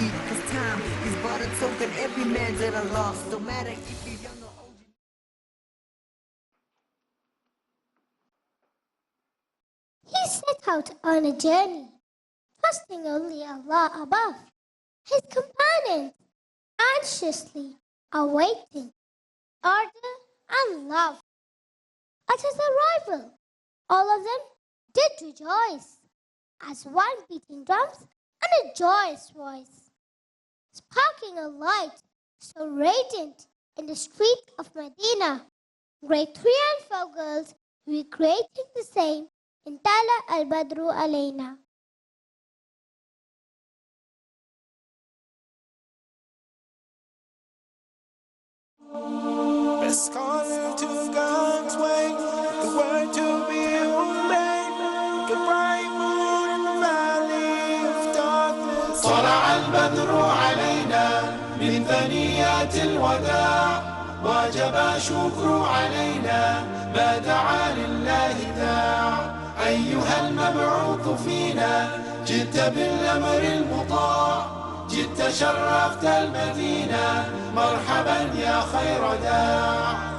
eat. Cause time is but a token, every man's at a loss. No matter if you're young or old. He set out on a journey, trusting only Allah above. His companions anxiously awaiting order and love. At his arrival, all of them did rejoice, as one beating drums and a joyous voice, sparking a light so radiant in the street of Medina. Grade 3 and 4 girls recreating the same in Tala al-Badru alayna. Best caller to God's way, the word to be obeyed. The bright moon in the valley of darkness. طلع البدر علينا من ثنيات الوداع، وجب شكر علينا ما دعا لله داع. أيها المبعوث فينا جئت بالأمر المطاع، جئت شرفت المدينة مرحبا يا خير داع.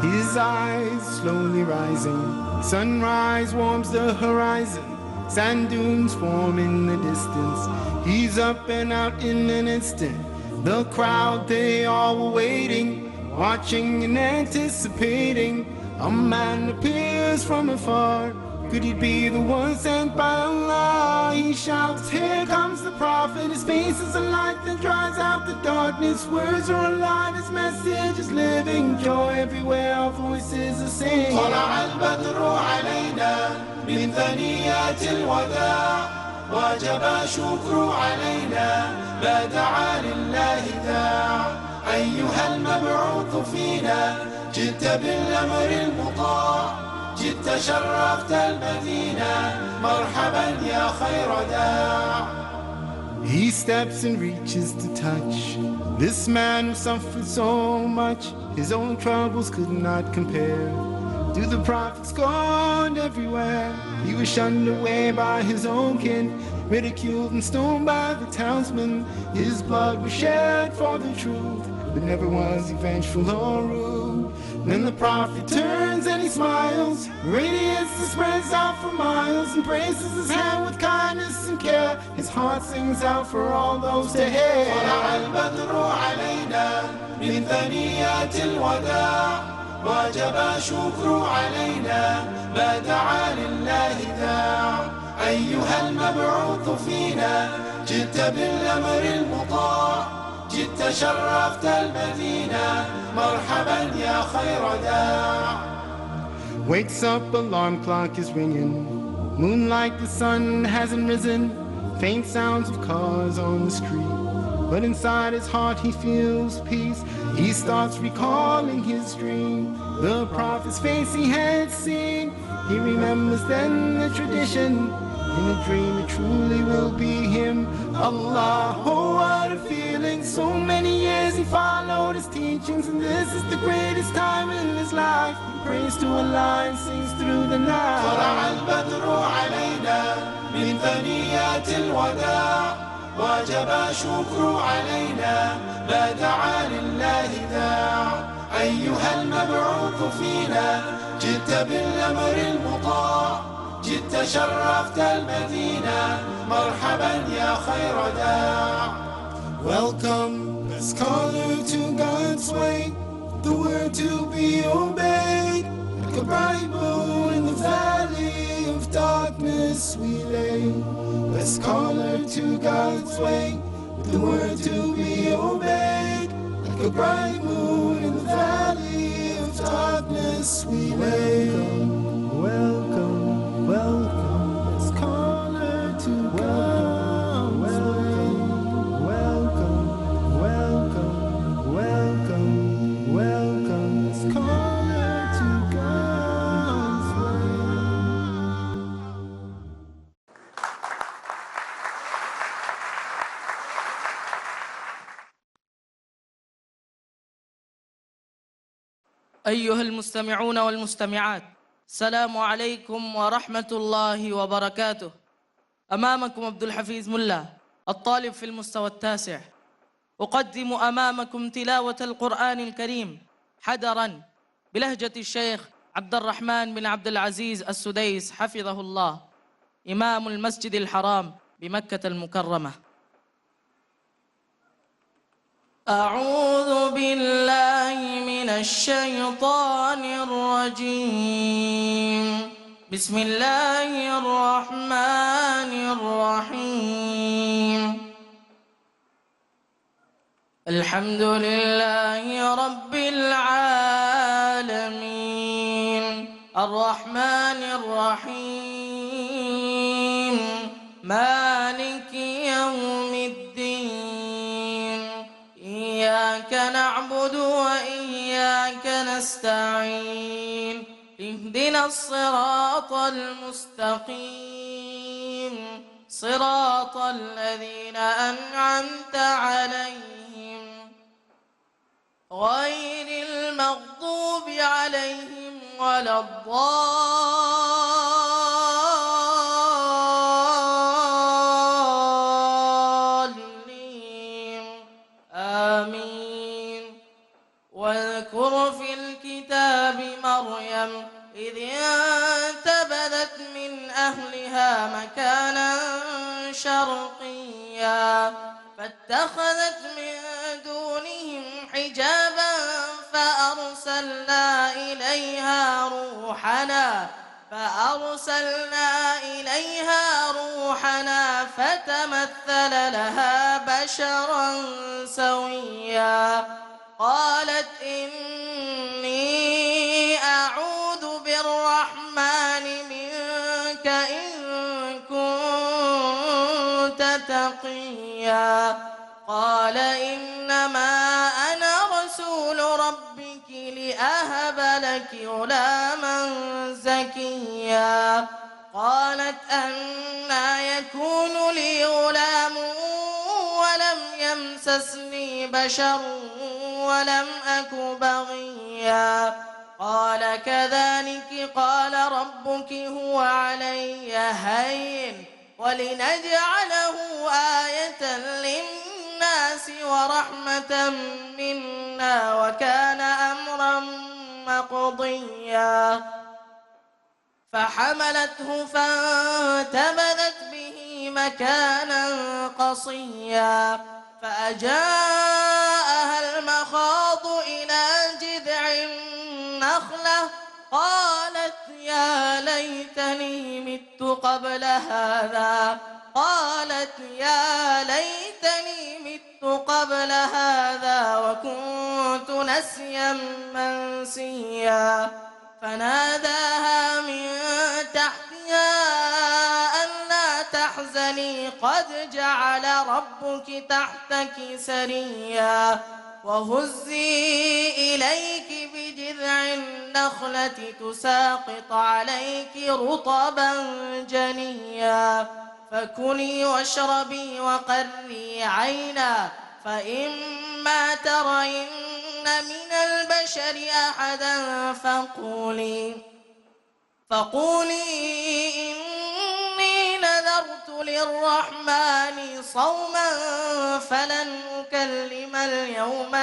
His eyes slowly rising, sunrise warms the horizon, sand dunes form in the distance. He's up and out in an instant. The crowd, they all were waiting, watching and anticipating. A man appears from afar. Could he be the one sent by Allah? He shouts, here comes the prophet. His face is a light that drives out the darkness. Words are alive, his message is living. Joy everywhere, our voices are singing. طلع البدر علينا من ثنيات الوداع، وجب شكر علينا ما دعا لله داع. أيها المبعوث فينا جئت بالأمر المطاع، جئت شرفت المدينة مرحبا يا خير داع. He steps and reaches to touch this man who suffered so much. His own troubles could not compare to the prophet scorned everywhere. He was shunned away by his own kin, ridiculed and stoned by the townsmen. His blood was shed for the truth, but never was he vengeful or rude. Then the prophet turns and he smiles, radiance spreads out for miles, and praises his hand with kindness and care. His heart sings out for all those to hear. طلع البدر علينا من ثنيات الوداع، وجب شكر علينا ما دعا لله داع. أيها المبعوث فينا جئت بالأمر المطاع، جئت شرفت المدينة مرحبا يا خير داع. Wakes up, alarm clock is ringing, moonlight, the sun hasn't risen. Faint sounds of cars on the street, but inside his heart he feels peace. He starts recalling his dream, the prophet's face he had seen. He remembers then the tradition, in a dream it truly will be him. Allah, oh what a feeling. So many years he followed his teachings, and this is the greatest time in his life. He prays to Allah and sings through the night. طلع البدر علينا من ثنيات الوداع، وجب شكر علينا ما دعا لله داع. أيها المبعوث فينا جئت بالأمر المطاع، جئت شرفت المدينة مرحبا يا خير داع. Welcome, best caller to God's way, the word to be obeyed. Like a bright moon in the valley of darkness we lay. Best caller to God's way, the word to be obeyed. Like a bright moon in the valley of darkness we lay. Welcome, welcome, best caller to God's way. Welcome, welcome, welcome, welcome, best caller to God's way. أيها المستمعون والمستمعات، السلام عليكم ورحمة الله وبركاته. أمامكم عبد الحفيظ ملا الطالب في المستوى التاسع. أقدم أمامكم تلاوة القرآن الكريم حدراً بلهجة الشيخ عبد الرحمن بن عبد العزيز السديس حفظه الله، إمام المسجد الحرام بمكة المكرمة. أعوذ بالله من الشيطان الرجيم. بسم الله الرحمن الرحيم. الحمد لله رب العالمين الرحمن الرحيم مالك يوم الدين إياك نعبد وإياك نستعين اهدنا الصراط المستقيم صراط الذين أنعمت عليهم غير المغضوب عليهم ولا الضالين آمين. واذكر في الكتاب مريم إذ انتبذت من أهلها مكانا شرقيا فاتخذت من دونهم حجابا فأرسلنا إليها روحنا فتمثل لها بشرا سويا قالت إني أعوذ بالرحمن منك إن كنت تقيا قال إنما أنا رسول ربك لأهب لك غلاما زكيا قالت أنى يكون لي غلام ولم يمسسني بشر ولم أك بغيا قال كذلك قال ربك هو علي هين ولنجعله آية للناس ورحمة منا وكان أمرا مقضيا فحملته فانتبذت به مكانا قصيا فأجاءها المخاض إلى جذع النخلة قالت يا ليتني مت قبل هذا وكنت نسيا منسيا فناداها من تحتها ألا تحزني قد جعل ربك تحتك سريا وهزي إليك بجذع النخلة تساقط عليك رطبا جنيا فكلي واشربي وقري عينا فإما ترين من البشر أحدا فقولي إني نذرت للرحمن صوما فلن أكلم اليوم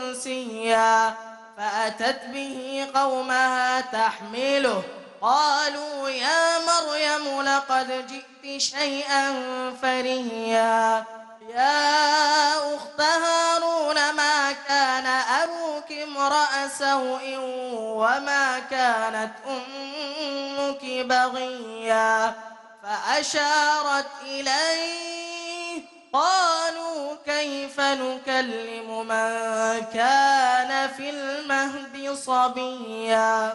إنسيا فأتت به قومها تحمله قالوا يا مريم لقد جئت شيئا فريا يا أخت هارون ما كان أبوك امرأ سوء وما كانت أمك بغيا فأشارت إليه قالوا كيف نكلم من كان في المهد صبيا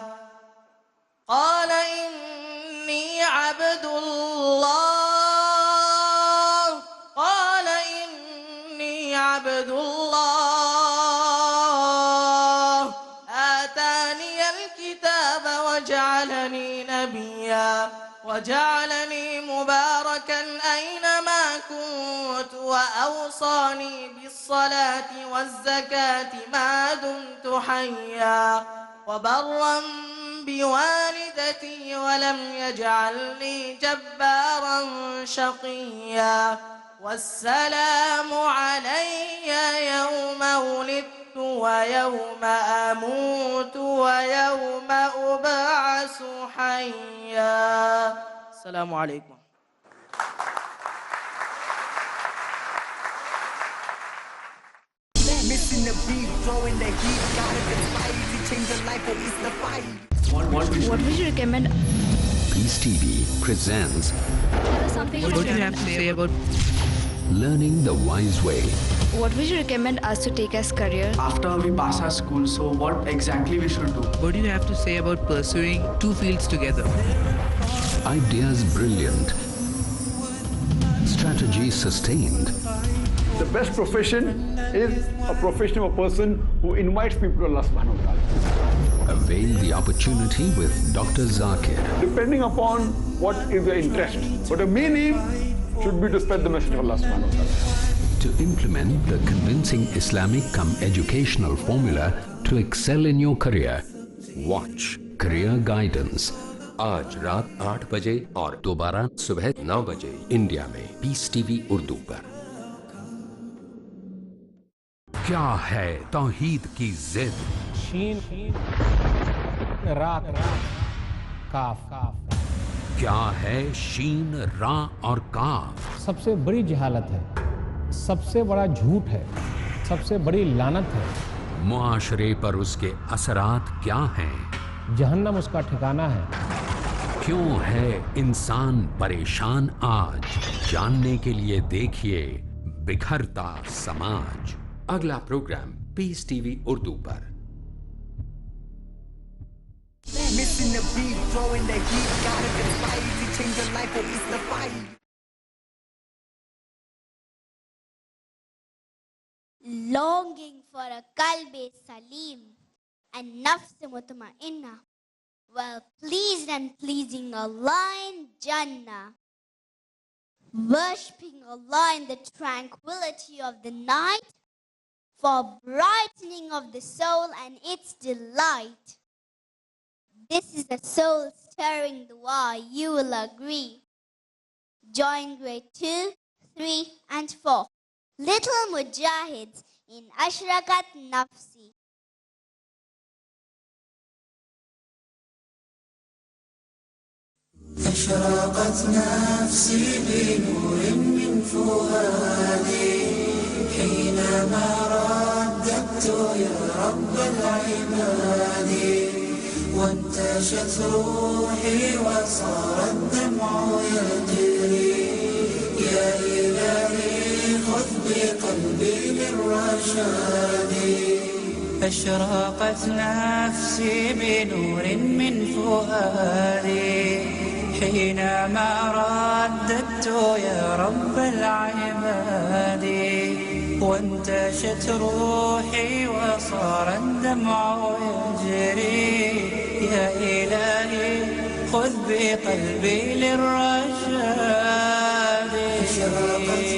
قال إني عبد الله آتاني الكتاب وجعلني نبيا وجعلني مباركا أينما كنت وأوصاني بالصلاة والزكاة ما دمت حيا وبرا بوالدتي ولم يجعلني جبارا شقيا والسلام علي يوم ولدت ويوم أموت ويوم أبعث حيا. السلام عليكم. Missing the beat, throwing the heat, gotta conspire to change your life or it's the fight. What would you recommend? Peace TV presents What do you have to say about? Learning the Wise Way. What would you recommend us to take as career? After we pass our school, so what exactly we should do? What do you have to say about pursuing two fields together? Ideas brilliant. Strategy sustained. The best profession is a profession of a person who invites people to Allah subhanahu wa ta'ala. Avail the opportunity with Dr. Zakir. Depending upon what is your interest. But the main aim should be to spread the message of Allah subhanahu wa ta'ala. To implement the convincing Islamic educational formula to excel in your career. Watch Career Guidance. आज रात 8 बजे और दोबारा सुबह 9 बजे इंडिया में piece TV Urdu पर। क्या है तौहीद की जिद? शीन रा काफ। क्या है शीन रा और काफ? सबसे बड़ी जहालत है, सबसे बड़ा झूठ है, सबसे बड़ी लानत है। मुआशरे पर उसके असरात क्या हैं? जहन्नम उसका ठिकाना है। क्यों है इंसान परेशान आज? जानने के लिए देखिए बिखरता समाज। अगला प्रोग्राम पीस टीवी उर्दू पर। Missing the beat, throwing the heat, gotta conspire to change your life or it's the fight. Longing for a qalbi salim and nafs mutma'inna, well pleased and pleasing Allah in Jannah. Worshipping Allah in the tranquility of the night, for brightening of the soul and its delight. This is a soul-stirring dua, you will agree. Join grade 2, 3 and 4. Little Mujahids in Ashrakat Nafsi. أشرقت نفسي بنور من فؤادي حينما رددت يا رب العباد وانتشت روحي وصار الدمع يجري يا إلهي خذ بقلبي للرشاد أشرقت نفسي بنور من فؤادي حينما رددت يا رب العباد وانتشت روحي وصار الدمع يجري يا إلهي خذ بقلبي للرشاد أشرقت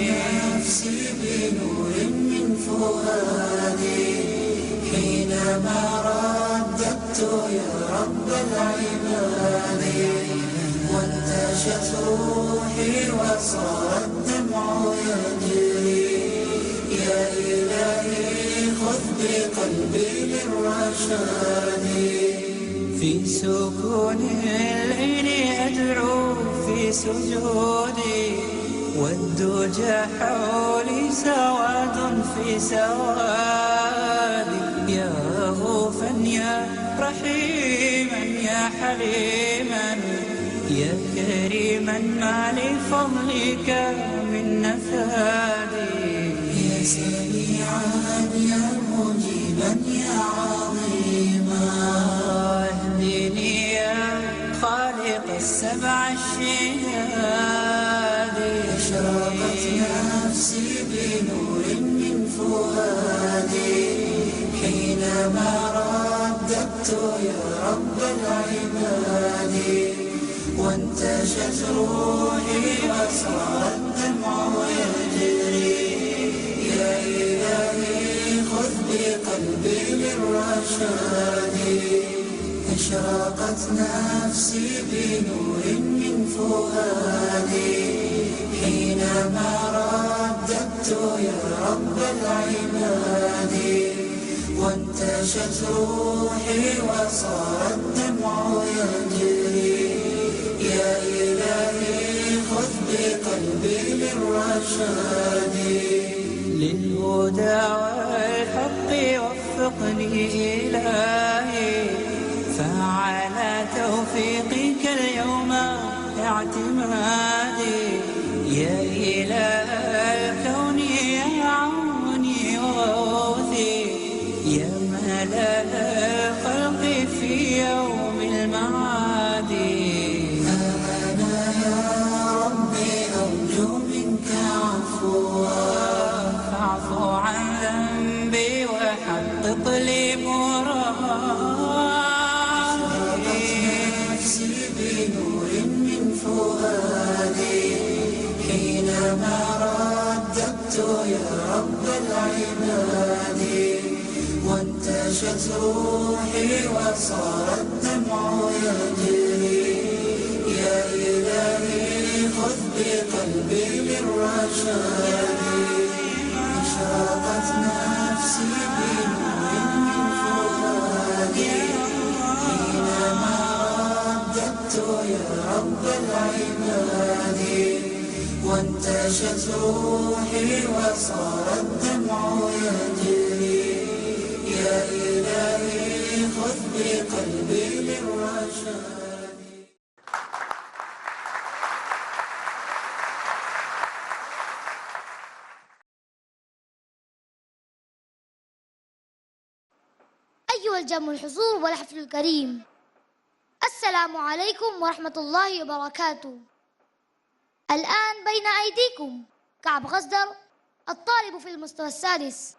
نفسي بنور من فؤادي حينما رددت يا رب العباد وانتشت روحي وصار الدمع يجري يا إلهي خذ بقلبي للرشاد في سكون الليل أدعو في سجودي والدجى حولي سواد في سوادي يا غوفا يا رحيما يا حليما يا كريما ما لفضلك من نفادي يا سميعا يا مجيبا يا عظيما اهدني يا خالق السبع الشهاد أشرقت نفسي بنور من فؤادي حينما رددت يا رب العباد وانتشت روحي وصار الدمع يجري يا إلهي خذ بقلبي للرشاد أشرقت نفسي بنور من فؤادي حينما رأى رددت يا رب العباد وانتشت روحي وصار الدمع يجري يا إلهي خذ بقلبي للرشاد للهدى والحق وفقني إلهي فعلى توفيقك اليوم اعتمادي يا إله الكون يا عوني وغوثي يا ملا الخلق في يوم المعاد أنا يا ربي أرجو منك عفوا فاعف عن ذنبي وحقق لي مرادي نفسي بنور من فؤادي حينما رددت يا رب العباد وانتشت روحي وصار الدمع يجري يا إلهي خذ بقلبي للرشاد أشرقت نفسي بنور من فؤادي حينما رددت يا رب العباد وانتشت روحي وصار الدمع يجري يا إلهي خذ بقلبي للرشاد. أيها الجمع الحضور والحفل الكريم، السلام عليكم ورحمة الله وبركاته. الآن بين أيديكم كعب غزدر الطالب في المستوى السادس،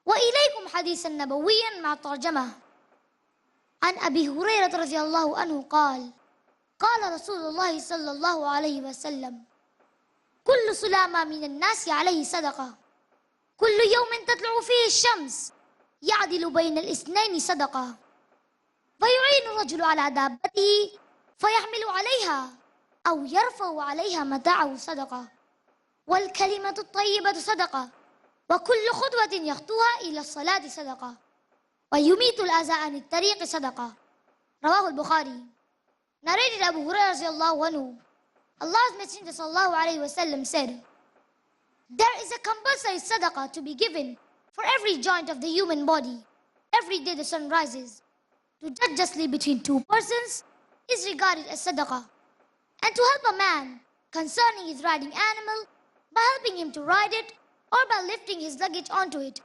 وإليكم حديثا نبويا مع ترجمة. عن أبي هريرة رضي الله عنه قال: قال رسول الله صلى الله عليه وسلم: كل سلامة من الناس عليه صدقة، كل يوم تطلع فيه الشمس يعدل بين الاثنين صدقة، فيعين الرجل على دابته فيحمل عليها أو يرفع عليها متاعه صدقة، والكلمة الطيبة صدقة، وكل خطوة يخطوها إلى الصلاة صدقة، ويميت الأذى عن الطريق صدقة. رواه البخاري. Narrated Abu Hurairah radiallahu anhu, Allah's Messenger sallallahu alayhi wa sallam said, there is a compulsory sadaqah to be given for every joint of the human body every day the sun rises. To judge justly between two persons is regarded as sadaqah, and to help a man concerning his riding animal by helping him to ride it or by lifting his luggage onto it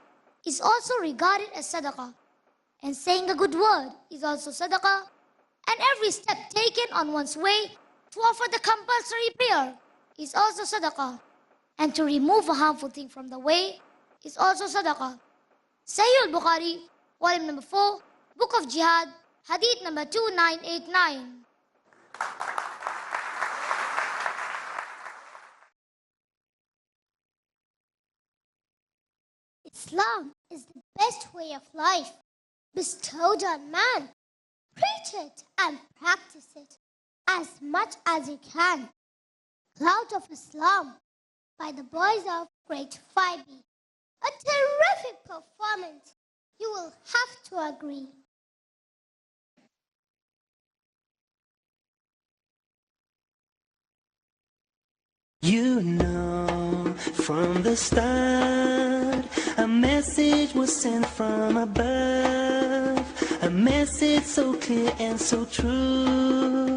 is also regarded as sadaqah. And saying a good word is also sadaqah, and every step taken on one's way to offer the compulsory prayer is also sadaqah, and to remove a harmful thing from the way is also sadaqah. Sahih al-Bukhari, volume number 4, Book of Jihad, Hadith number 2989. Islam is the best way of life bestowed on man. Preach it and practice it as much as you can. Cloud of Islam by the boys of Grade 5B. A terrific performance, you will have to agree. You know, from the start, a message was sent from above. A message so clear and so true.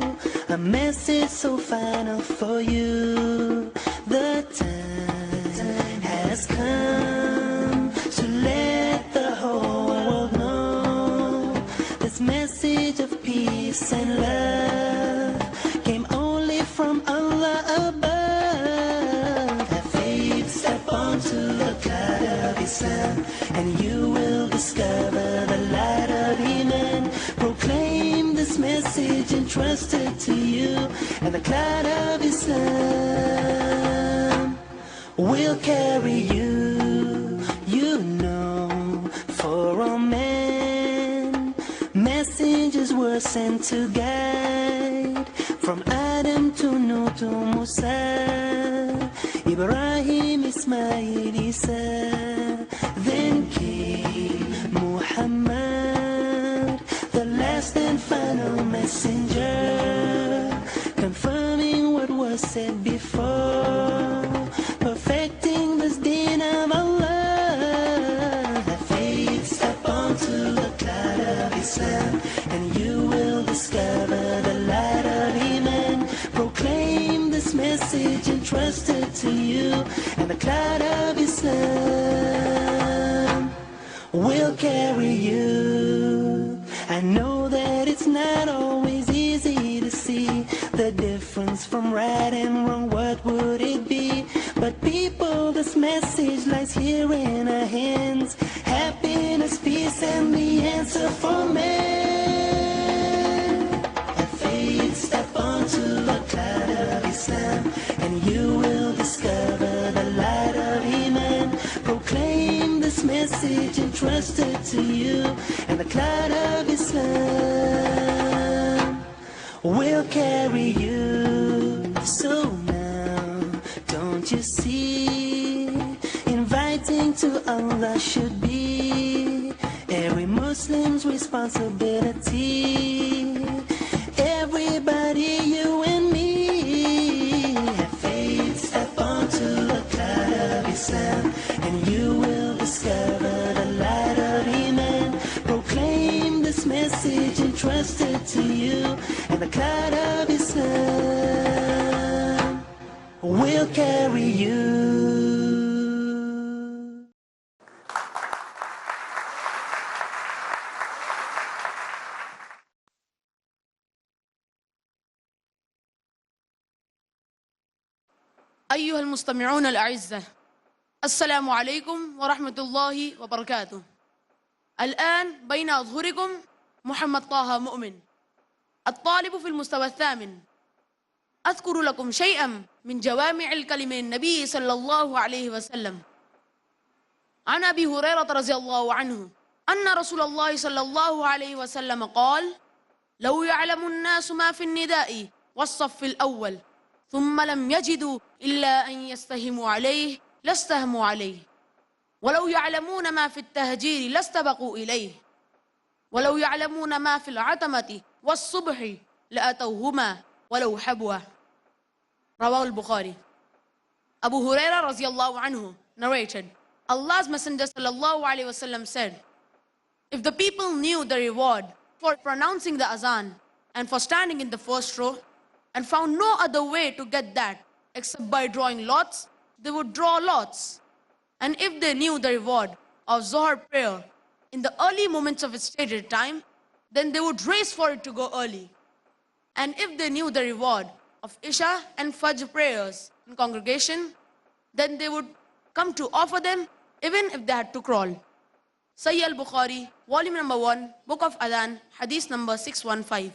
A message so final for you. The time has come to let the whole world know. This message of peace and love came only from Allah above. Have faith, step onto the cloud of Islam, and you will discover the light of Iman. Proclaim this message entrusted to you, and the cloud of Islam will carry you. You know, for all men, messengers were sent to guide, from Adam to Nuh to Musa, Ibrahim, Ismail, Ismail Isa. Then came Muhammad, the last and final messenger, confirming what was said before, perfecting this deen of Allah. The faith, step onto the cloud of Islam, and you will discover the light of Iman. Proclaim this message entrusted to you, and the cloud of Islam will carry you. I know that it's not always easy to see the difference from right and wrong. What would it be? But people, this message lies here in our hands. Happiness, peace, and the answer for man. Have faith, step onto the cloud of Islam, and you will discover the light of Iman. Proclaim this message entrusted to you, and the cloud of Islam will carry you. So now, don't you see, inviting to Allah should be every Muslim's responsibility. Everybody, you and me, have faith, step onto the cloud of Islam, and you will discover the light of Iman. Proclaim this message entrusted to you, and the cloud of Islam will carry you. أيها المستمعون الأعزة، السلام عليكم ورحمة الله وبركاته. الآن بين أظهركم محمد طه مؤمن، الطالب في المستوى الثامن. أذكر لكم شيئا من جوامع الكلم النبي صلى الله عليه وسلم. عن أبي هريرة رضي الله عنه أن رسول الله صلى الله عليه وسلم قال: لو يعلم الناس ما في النداء والصف الأول ثم لم يجدوا إلا أن يستهموا عليه لاستهموا عليه، ولو يعلمون ما في التهجير لاستبقوا إليه، ولو يعلمون ما في العتمة والصبح لأتوهما ولو حبوا. رواه البخاري. Abu Huraira radiallahu anhu narrated, Allah's Messenger sallallahu alayhi wasallam said, if the people knew the reward for pronouncing the azan and for standing in the first row, and found no other way to get that except by drawing lots, they would draw lots. And if they knew the reward of Zohar prayer in the early moments of its stated time, then they would race for it to go early. And if they knew the reward of Isha and Fajr prayers in congregation, then they would come to offer them even if they had to crawl. Sahih al-Bukhari, volume number 1, Book of Adhan, Hadith number 615.